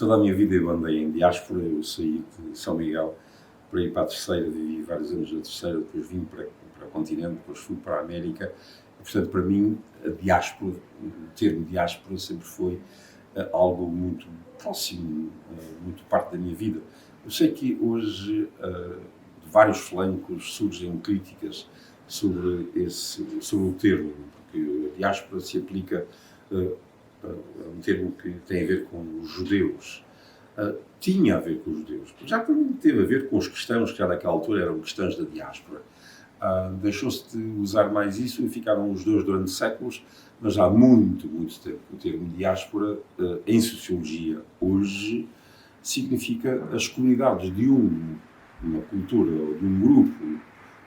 Toda a minha vida eu andei em diáspora, eu saí de São Miguel para ir para a Terceira, vivi vários anos na Terceira, depois vim para o continente, depois fui para a América. E, portanto, para mim, a diáspora, o termo diáspora sempre foi algo muito próximo, muito parte da minha vida. Eu sei que hoje, de vários flancos, surgem críticas sobre o termo, porque a diáspora se aplica a um termo que tem a ver com os judeus. Tinha a ver com os judeus. Já também teve a ver com os cristãos, que já naquela altura eram cristãos da diáspora. Deixou-se de usar mais isso e ficaram os dois durante séculos, mas há muito, muito tempo. O termo diáspora, em sociologia, hoje, significa as comunidades de uma cultura ou de um grupo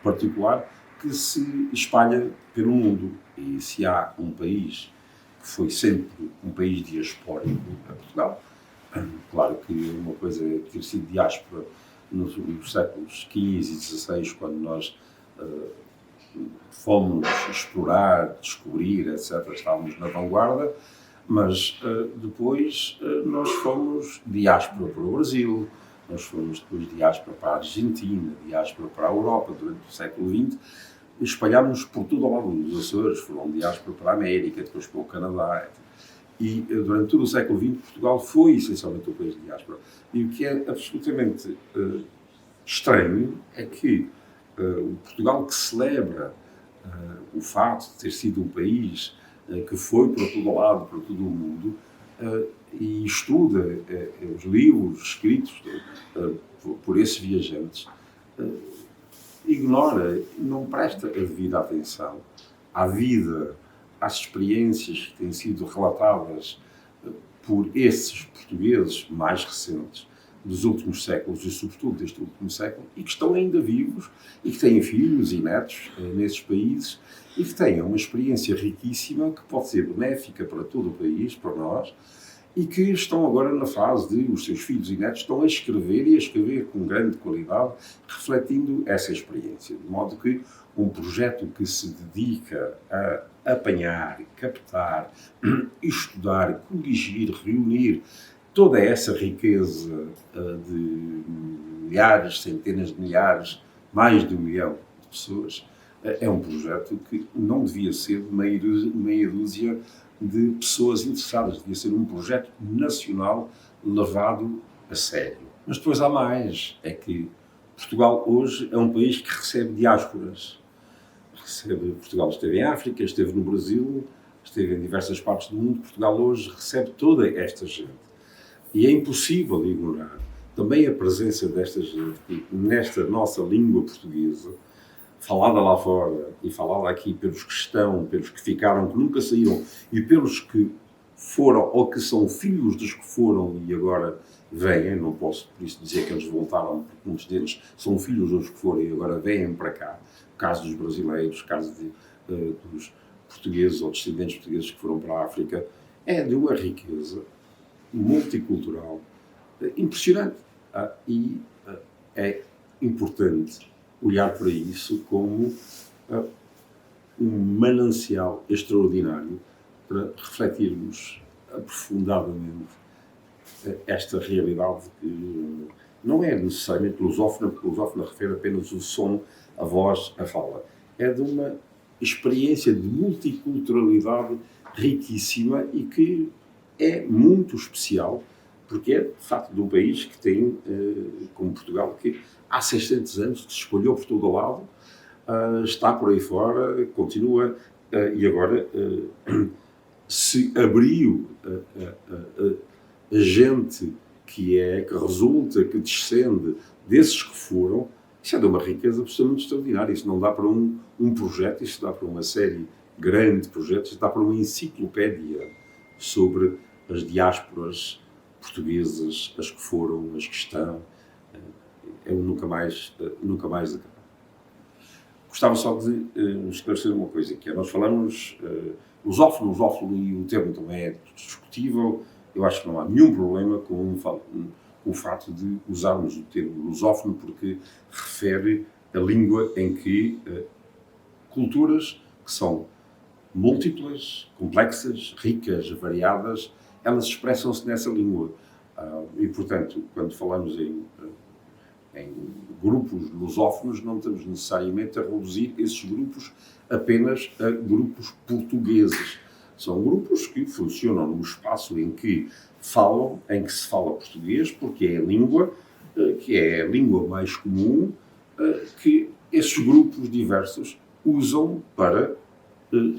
particular que se espalha pelo mundo. E se há um país que foi sempre um país diaspórico, a Portugal, claro que uma coisa é ter sido diáspora nos séculos XV e XVI, quando nós fomos explorar, descobrir, etc. Estávamos na vanguarda, mas depois nós fomos diáspora para o Brasil, nós fomos depois diáspora para a Argentina, diáspora para a Europa durante o século XX, espalhámos por tudo ao lado dos Açores, foram diáspora para a América, depois para o Canadá, etc. E durante todo o século XX Portugal foi essencialmente um país de diáspora. E o que é absolutamente estranho é que o Portugal que celebra o fato de ter sido um país que foi para todo o lado, para todo o mundo, e estuda os livros escritos por esses viajantes, ignora, não presta a devida atenção à vida, às experiências que têm sido relatadas por esses portugueses mais recentes dos últimos séculos e sobretudo deste último século, e que estão ainda vivos e que têm filhos e netos nesses países e que têm uma experiência riquíssima que pode ser benéfica para todo o país, para nós, e que estão agora na fase de os seus filhos e netos estão a escrever e a escrever com grande qualidade, refletindo essa experiência. De modo que um projeto que se dedica a apanhar, captar, estudar, corrigir, reunir toda essa riqueza de milhares, centenas de milhares, mais de 1 milhão de pessoas, é um projeto que não devia ser de meia dúzia de pessoas interessadas, devia ser um projeto nacional levado a sério. Mas depois há mais, é que Portugal hoje é um país que recebe diásporas. Portugal esteve em África, esteve no Brasil, esteve em diversas partes do mundo. Portugal hoje recebe toda esta gente. E é impossível ignorar também a presença desta gente nesta nossa língua portuguesa, falada lá fora e falada aqui pelos que estão, pelos que ficaram, que nunca saíram, e pelos que foram ou que são filhos dos que foram e agora vêm. Não posso por isso dizer que eles voltaram, porque muitos deles são filhos dos que foram e agora vêm para cá. O caso dos brasileiros, o caso dos portugueses ou descendentes portugueses que foram para a África, é de uma riqueza multicultural impressionante. E é importante olhar para isso como um manancial extraordinário para refletirmos aprofundadamente esta realidade que não é necessariamente lusófona, porque lusófona refere apenas o som, a voz, a fala. É de uma experiência de multiculturalidade riquíssima e que é muito especial, porque é, de facto, de um país que tem, como Portugal, que há 600 anos se espalhou por todo o lado, está por aí fora, continua, e agora se abriu a gente que resulta, que descende desses que foram. Isso é de uma riqueza absolutamente extraordinária. Isso não dá para um projeto, isso dá para uma série grande de projetos, isso dá para uma enciclopédia sobre as diásporas portuguesas, as que foram, as que estão. Eu nunca mais acabo. Gostava só de esclarecer uma coisa, que é, nós falamos lusófono, e o termo também é discutível. Eu acho que não há nenhum problema com o fato de usarmos o termo lusófono, porque refere a língua em que culturas que são múltiplas, complexas, ricas, variadas, elas expressam-se nessa língua. E, portanto, quando falamos em grupos lusófonos, não estamos necessariamente a reduzir esses grupos apenas a grupos portugueses. São grupos que funcionam num espaço em que se fala português, porque é a língua, que é a língua mais comum, que esses grupos diversos usam para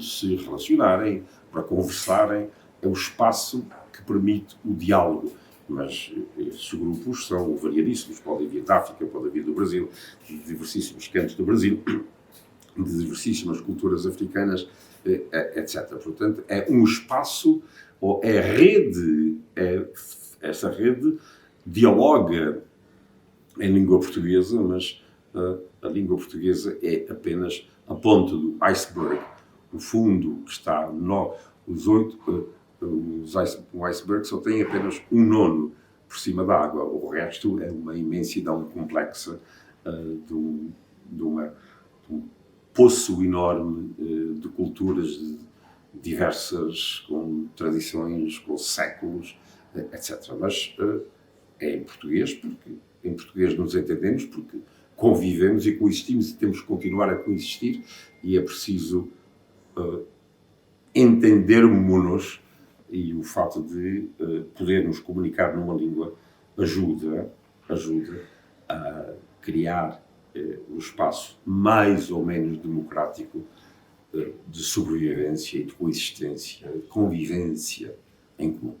se relacionarem, para conversarem. É o espaço que permite o diálogo. Mas esses grupos são variadíssimos. Podem vir da África, podem vir do Brasil, de diversíssimos cantos do Brasil, de diversíssimas culturas africanas, etc. Portanto, é um espaço, ou é rede, essa rede dialoga em língua portuguesa, mas a língua portuguesa é apenas a ponta do iceberg. O fundo que está o iceberg só tem apenas 1/9 por cima da água. O resto é uma imensidão complexa de um poço enorme de culturas diversas, com tradições, com séculos, etc. Mas é em português, porque em português nos entendemos, porque convivemos e coexistimos e temos que continuar a coexistir, e é preciso entendermos-nos, e o fato de podermos comunicar numa língua ajuda a criar um espaço mais ou menos democrático de sobrevivência e de coexistência, de convivência em comum.